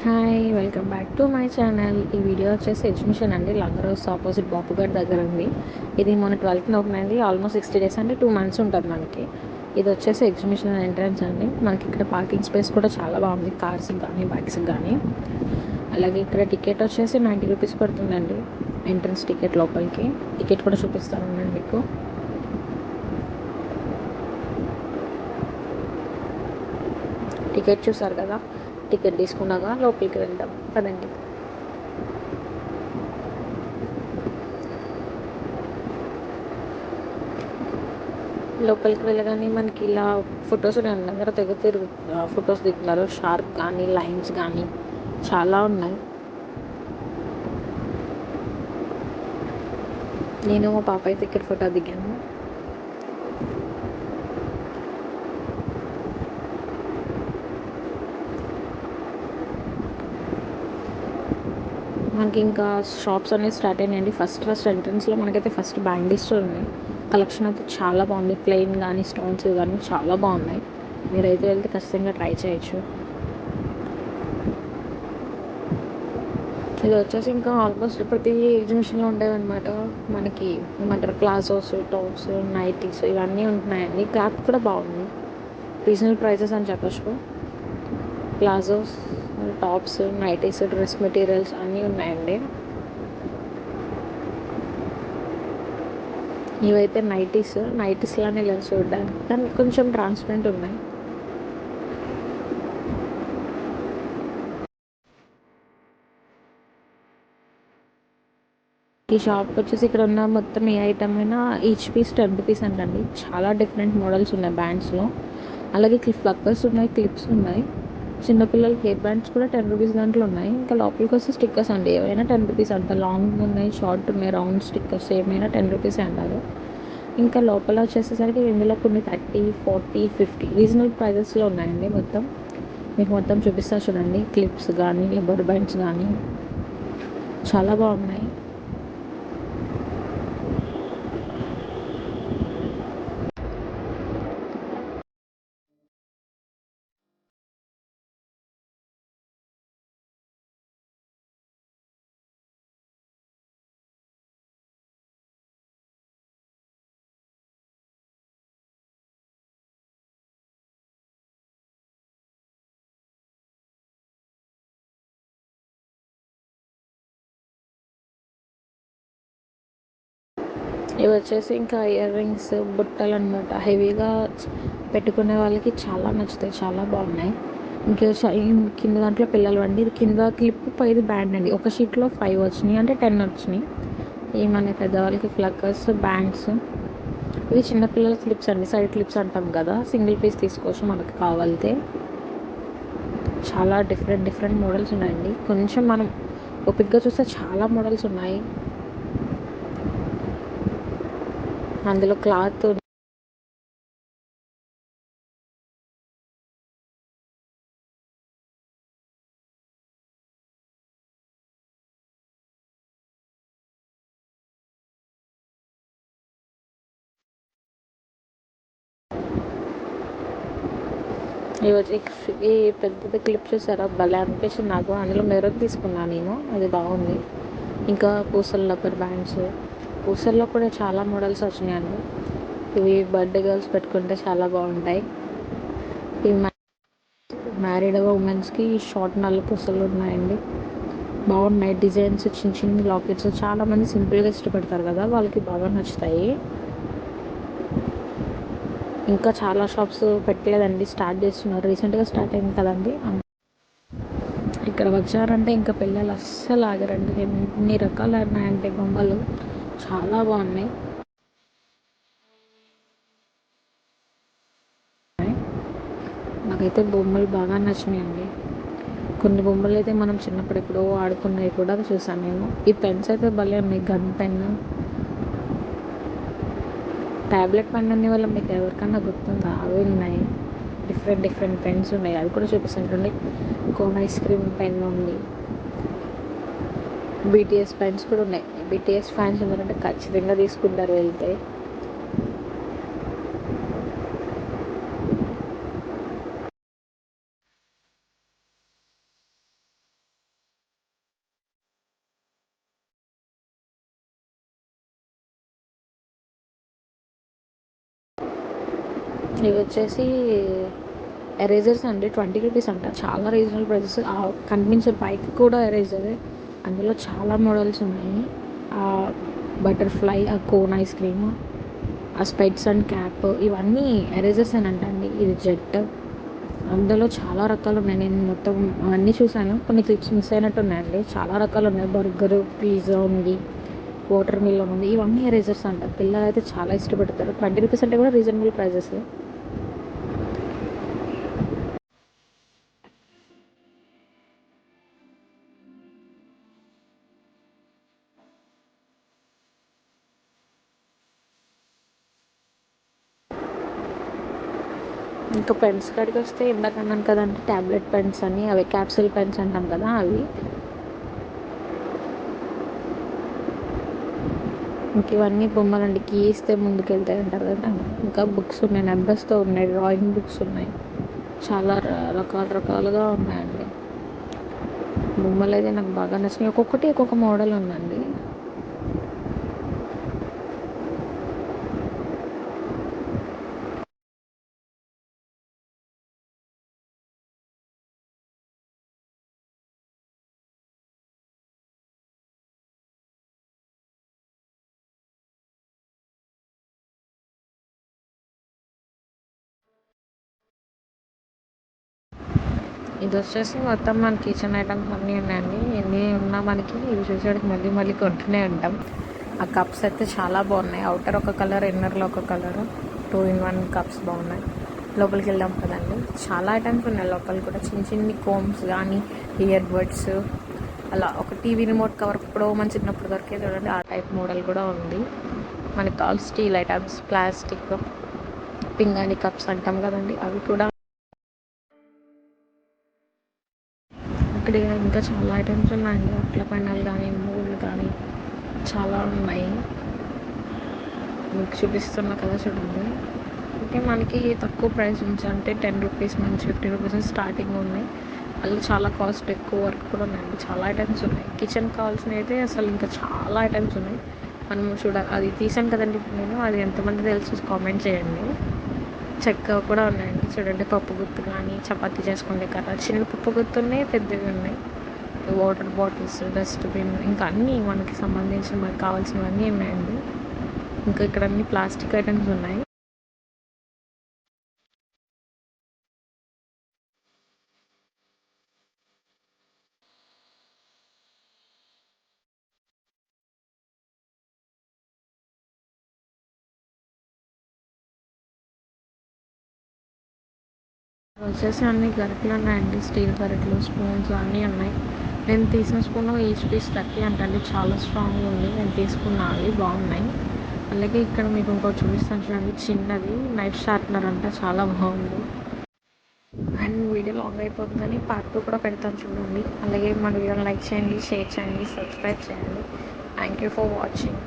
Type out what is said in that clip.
Hi welcome back to my channel. ఈ video వచ్చేసి exhibition అండి. లంగరోస్ ఆపోజిట్ బాపుగడ్ దగ్గర ఉంది. ఇది మన 12th ఓపెన్ అయింది. ఆల్మోస్ట్ 60 డేస్ అంటే 2 months ఉంటుంది మనకి. ఇది వచ్చేసి ఎగ్జిబిషన్ ఎంట్రన్స్ అండి. మనకి ఇక్కడ పార్కింగ్ స్పేస్ కూడా చాలా బాగుంది, కార్స్కి కానీ బైక్స్కి కానీ. అలాగే ఇక్కడ టికెట్ వచ్చేసి 90 రూపీస్ పడుతుందండి, ఎంట్రన్స్ టికెట్. లోపలికి టికెట్ కూడా చూపిస్తాను మీకు. టికెట్ చూసారు కదా, టికెట్ తీసుకున్నాక లోపలికి వెళ్దాం పదండి. లోపలికి వెళ్ళగానే మనకి ఇలా ఫొటోస్ అందరూ తిరుగు ఫొటోస్ దిగుతున్నారు. షార్క్ కానీ లైన్స్ కానీ చాలా ఉన్నాయి. నేను మా పాప అయితే ఇక్కడ ఫోటో దిగాను. మనకి ఇంకా షాప్స్ అనేవి స్టార్ట్ అయినాయండి. ఫస్ట్ ఎంట్రన్స్లో మనకైతే ఫస్ట్ బ్యాంగిల్ స్టోర్ ఉంది. కలెక్షన్ అయితే చాలా బాగుంది. ప్లెయిన్ కానీ స్టోన్స్ కానీ చాలా బాగున్నాయి. మీరైతే వెళ్తే ఖచ్చితంగా ట్రై చేయొచ్చు. ఇది వచ్చేసి ఇంకా ఆల్మోస్ట్ ప్రతి ఎగ్జిబిషన్లో ఉండేవన్నమాట. మనకి ఏమంటారు, ప్లాజోస్, టాప్స్, నైటీస్ ఇవన్నీ ఉంటున్నాయండి. క్లాత్ కూడా బాగుంది, రీజనబుల్ ప్రైసెస్ అని చెప్పచ్చు. Palazzos, tops, nighties, dress materials అన్నీ ఉన్నాయండి. ఇవైతే నైటీస్ లానే లేదు చూడడానికి, కానీ కొంచెం ట్రాన్స్పరెంట్ ఉన్నాయి. ఈ షాప్ వచ్చేసి ఇక్కడ ఉన్న మొత్తం ఏ ఐటమ్ అయినా ఈచ్ పీస్ 10 రూపీస్ అంటండి. చాలా డిఫరెంట్ మోడల్స్ ఉన్నాయి బ్యాండ్స్లో. అలాగే ఫ్లక్కర్స్ ఉన్నాయి, క్లిప్స్ ఉన్నాయి. చిన్నపిల్లలకి హెయిర్ బ్యాండ్స్ కూడా 10 రూపీస్ దాంట్లో ఉన్నాయి. ఇంకా లోపలికి వస్తే స్టిక్కర్స్ అండి, ఏవైనా 10 రూపీస్ అంట. లాంగ్ ఉన్నాయి, షార్ట్ ఉన్నాయి, రౌండ్ స్టిక్కర్స్ ఏమైనా 10 రూపీస్ అంటారు. ఇంకా లోపల వచ్చేసేసరికి ఇందులో కొన్ని 30, 40, 50 రీజనబుల్ ప్రైజెస్లో ఉన్నాయండి. మీకు మొత్తం చూపిస్తా చూడండి. క్లిప్స్ కానీ రబ్బర్ బ్యాండ్స్ కానీ చాలా బాగున్నాయి. ఇవి వచ్చేసి ఇంకా ఇయర్ రింగ్స్, బుట్టలు అనమాట. హెవీగా పెట్టుకునే వాళ్ళకి చాలా నచ్చుతాయి, చాలా బాగున్నాయి. ఇంకా కింద దాంట్లో పిల్లలు అండి. ఇది కింద క్లిప్, పైది బ్యాండ్ అండి. ఒక షీట్లో 5 వచ్చినాయి, అంటే 10 వచ్చినాయి. ఇవి మన పెద్దవాళ్ళకి ఫ్లక్కర్స్, బ్యాండ్స్. ఇవి చిన్నపిల్లల క్లిప్స్ అండి, సైడ్ క్లిప్స్ అంటాం కదా. సింగిల్ పీస్ తీసుకోవచ్చు మనకు కావాలితే. చాలా డిఫరెంట్ మోడల్స్ ఉన్నాయండి. కొంచెం మనం ఓపిక్గా చూస్తే చాలా మోడల్స్ ఉన్నాయి. అందులో క్లాత్ ఈ పెద్ద క్లిప్ చూసారా, భలే అనిపించింది నాకు. అందులో మెరూన్ తీసుకున్నాను నేను, అది బాగుంది. ఇంకా పూసల రబ్బర్ బ్యాండ్స్, పూసల్లో కూడా చాలా మోడల్స్ వచ్చినాయండి. ఇవి బర్త్డే గర్ల్స్ పెట్టుకుంటే చాలా బాగుంటాయి. ఇవి మ్యారీడ్ ఉమెన్స్కి షార్ట్ నల్ల పూసలు ఉన్నాయండి, బాగున్నాయి. డిజైన్స్ చిన్న లాకెట్స్. చాలామంది సింపుల్గా ఇష్టపడతారు కదా, వాళ్ళకి బాగా నచ్చుతాయి. ఇంకా చాలా షాప్స్ పెట్టలేదండి, స్టార్ట్ చేస్తున్నారు. రీసెంట్గా స్టార్ట్ అయింది కదండి. ఇక్కడ వచ్చారంటే ఇంకా పిల్లలు అస్సలు ఆగరండి. ఎన్ని రకాలు ఉన్నాయంటే బొమ్మలు, చాలా బాగున్నాయి. నాకైతే బొమ్మలు బాగా నచ్చినాయండి. కొన్ని బొమ్మలు అయితే మనం చిన్నప్పుడు ఎప్పుడో ఆడుకున్నవి కూడా చూసాను నేను. ఈ పెన్స్ అయితే భలే ఉన్నాయి. గన్ పెన్, ట్యాబ్లెట్ పెన్ అనే వల్ల మీకు ఎవరికన్నా గుర్తుందా? అవి ఉన్నాయి. డిఫరెంట్ పెన్స్ ఉన్నాయి, అది కూడా చూపిస్తుంటండి. కోన్ ఐస్ క్రీమ్ పెన్ ఉంది. బీటీఎస్ పెన్స్ కూడా ఉన్నాయి. బీటీఎస్ ఫ్యాన్స్ ఉన్నారంటే ఖచ్చితంగా తీసుకుంటారు వెళ్తే. ఇవి వచ్చేసి ఎరేజర్స్ అండి, 20 రూపీస్ అంట, చాలా రీజనబుల్ ప్రైసెస్. కనిపించే బైక్ కూడా ఎరేజరే. అందులో చాలా మోడల్స్ ఉన్నాయి. ఆ బటర్ఫ్లై, ఆ కోన్ ఐస్ క్రీమ్, ఆ స్పెట్స్ అండ్ క్యాప్, ఇవన్నీ ఎరేజర్స్ అని అంటండి. ఇది జెట్. అందులో చాలా రకాలు ఉన్నాయి. నేను మొత్తం అన్నీ చూసాను, కొన్ని క్లిప్స్ మిస్ అయినట్టు ఉన్నాయండి. చాలా రకాలు ఉన్నాయి. బర్గర్, పిజ్జా ఉంది, వాటర్ మిలన్ ఉంది. ఇవన్నీ ఎరేజర్స్ అంట. పిల్లలు అయితే చాలా ఇష్టపడతారు. 20 రూపీస్ అంటే కూడా రీజనబుల్ ప్రైజెస్. ఇంకా పెన్స్ కాడికి వస్తే ఇందాక అన్నాను కదండి, ట్యాబ్లెట్ పెన్స్ అని, అవి క్యాప్సూల్ పెన్స్ అంటాం కదా అవి. ఇంక ఇవన్నీ బొమ్మలండి, గీస్తే ముందుకెళ్తాయి అంటారు కదా. ఇంకా బుక్స్ ఉన్నాయి, నెంబర్స్తో ఉన్నాయి, డ్రాయింగ్ బుక్స్ ఉన్నాయి. చాలా రకాలుగా ఉన్నాయండి. బొమ్మలు అయితే నాకు బాగా నచ్చినాయి. ఒక్కొక్కటి ఒక్కొక్క మోడల్ ఉందండి. ఇది వచ్చేసి మొత్తం మన కిచెన్ ఐటమ్స్ అన్నీ ఉన్నాయండి. ఎన్ని ఉన్నా మనకి ఇవి చూసేటికి మళ్ళీ మళ్ళీ కొంటూనే ఉంటాం. ఆ కప్స్ అయితే చాలా బాగున్నాయి. అవుటర్ ఒక కలర్, ఇన్నర్లో ఒక కలర్, 2 in 1 కప్స్ బాగున్నాయి. లోపలికి వెళ్దాం కదండి. చాలా ఐటమ్స్ ఉన్నాయి లోపల కూడా. చిన్న చిన్ని కోమ్స్ కానీ, ఇయర్ బడ్స్, అలా ఒక టీవీ రిమోట్ కవర్ ఎప్పుడో మన చిన్నప్పుడు దొరికే చూడండి, ఆ టైప్ మోడల్ కూడా ఉంది. మనకి కాల్ స్టీల్ ఐటమ్స్, ప్లాస్టిక్ పింగాణి కప్స్ అంటాం కదండి, అవి కూడా. ఇక్కడ ఇంకా చాలా ఐటమ్స్ ఉన్నాయండి. అట్ల పెండలు కానీ, మూలు కానీ చాలా ఉన్నాయి. మీకు చూపిస్తున్నా కదా చూడండి. అంటే మనకి తక్కువ ప్రైస్ నుంచి, అంటే 10 రూపీస్ నుంచి 50 రూపీస్ స్టార్టింగ్ ఉన్నాయి. వాళ్ళు చాలా కాస్ట్ ఎక్కువ వరకు కూడా ఉన్నాయండి. చాలా ఐటమ్స్ ఉన్నాయి. కిచెన్ కావాల్సినవి అయితే అసలు ఇంకా చాలా ఐటమ్స్ ఉన్నాయి. మనం అది తీసాను కదండి ఇప్పుడు నేను. అది ఎంతమంది తెలుసు కామెంట్ చేయండి. చెక్క కూడా ఉన్నాయండి చూడండి. పప్పు గుత్తు కానీ, చపాతీ చేసుకుంటే కదా, చిన్న పప్పు గుత్తు ఉన్నాయి, పెద్దవి ఉన్నాయి. వాటర్ బాటిల్స్, డస్ట్బిన్, ఇంకా అన్నీ మనకి సంబంధించిన మనకు కావాల్సినవన్నీ ఉన్నాయండి. ఇంకా ఇక్కడ అన్ని ప్లాస్టిక్ ఐటమ్స్ ఉన్నాయి. వచ్చేసి అన్ని గరిటెలు ఉన్నాయండి. స్టీల్ గరిటెలు, స్పూన్స్ అన్నీ ఉన్నాయి. నేను తీసిన స్పూన్ ఈచ్ పీస్ 30 అంటండి. చాలా స్ట్రాంగ్ ఉంది. నేను తీసుకున్న అవి బాగున్నాయి. అలాగే ఇక్కడ మీకు ఇంకోటి చూపిస్తాను చూడండి, చిన్నది నైఫ్ షార్ప్నర్ అంట, చాలా బాగుంది. అండ్ వీడియో లాంగ్ అయిపోతుందని పార్ట్ 2 కూడా పెడతాను చూడండి. అలాగే మన వీడియోని లైక్ చేయండి, షేర్ చేయండి, సబ్స్క్రైబ్ చేయండి. Thank you for watching.